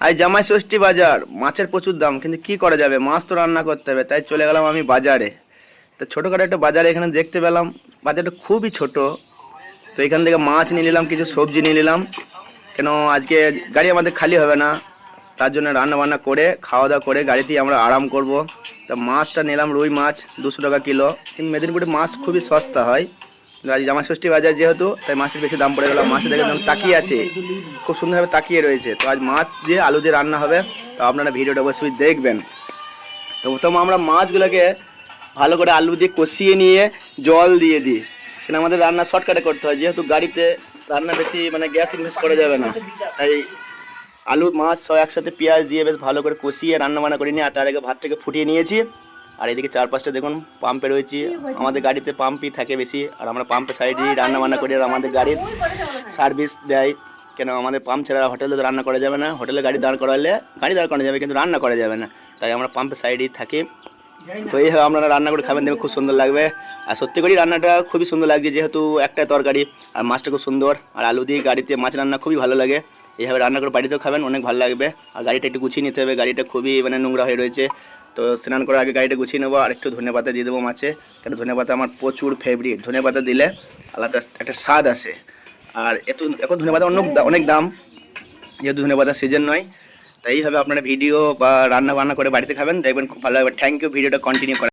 আজ জামাই ষষ্ঠী বাজার, মাছের প্রচুর দাম, কিন্তু কি করা যাবে, মাছ তো রান্না করতে হবে, তাই চলে গেলাম আমি বাজারে। তো ছোটোখাটো একটা বাজারে এখানে দেখতে পেলাম, বাজারটা খুবই ছোট। তো এখান থেকে মাছ নিয়ে নিলাম, কিছু সবজি নিয়ে নিলাম, কেন আজকে গাড়ি আমাদের খালি হবে না, তার জন্য রান্না বান্না করে খাওয়া দাওয়া করে গাড়িতেই আমরা আরাম করব। তা মাছটা নিলাম রুই মাছ, 200 টাকা কিলো। কিন্তু মেদিনীপুরে মাছ খুবই সস্তা হয়, আজ জামাই ষষ্ঠী বাজার যেহেতু, তাই মাছের বেশি দাম পড়ে গেল। মাছ দেখে তাকিয়ে আছে, খুব সুন্দরভাবে তাকিয়ে রয়েছে। তো আজ মাছ দিয়ে আলু দিয়ে রান্না হবে, তো আপনারা ভিডিওটা অবশ্যই দেখবেন। তো প্রথম আমরা মাছগুলোকে ভালো করে আলু দিয়ে কষিয়ে নিয়ে জল দিয়ে দিই, সেটা আমাদের রান্না শর্টকাটে করতে হয়, যেহেতু গাড়িতে রান্না বেশি মানে গ্যাস ইনভেস্ট করা যাবে না। তাই আলু মাছ সব একসাথে পেঁয়াজ দিয়ে বেশ ভালো করে কষিয়ে রান্না বান্না করে নিয়ে, আর তার আগে ভাতটাকে ফুটিয়ে নিয়েছি। আর এদিকে চারপাশটা দেখুন পাম্পে রয়েছি, আমাদের গাড়িতে পাম্পই থাকে বেশি, আর আমরা পাম্পের সাইডেই রান্না বান্না করি। আর আমাদের গাড়ির সার্ভিস দেয়, কেন আমাদের পাম্প ছাড়া হোটেলে তো রান্না করা যাবে না, হোটেলে গাড়ি দাঁড় করালে গাড়ি দাঁড় করানো যাবে কিন্তু রান্না করা যাবে না, তাই আমরা পাম্পের সাইডেই থাকি। তো এইভাবে আপনারা রান্না করে খাবেন, দেখবেন খুব সুন্দর লাগবে। আর সত্যি করেই রান্নাটা খুবই সুন্দর লাগছে, যেহেতু একটা তরকারি আর মাছটা খুব সুন্দর, আর আলু দিয়ে গাড়িতে মাছ রান্না খুবই ভালো লাগে। এইভাবে রান্না করে বাড়িতেও খাবেন, অনেক ভালো লাগবে। আর গাড়িটা একটু গুছিয়ে নিতে হবে, গাড়িটা খুবই মানে নোংরা হয়ে রয়েছে। তো স্নান করার আগে গাড়িটা গুছিয়ে নেবো, আর একটু ধনেপাতা দিয়ে দেবো মাছে, কারণ ধনেপাতা আমার প্রচুর ফেভারিট। ধনেপাতা দিলে আলাদা একটা স্বাদ আসে। আর এখন ধনেপাতা অনেক দাম, যেহেতু ধনেপাতার সিজন নয়। তাই এইভাবে আপনারা ভিডিও বা রান্না বান্না করে বাড়িতে খাবেন, দেখবেন খুব ভালো লাগবে। থ্যাংক ইউ ভিডিওটা কন্টিনিউ করার।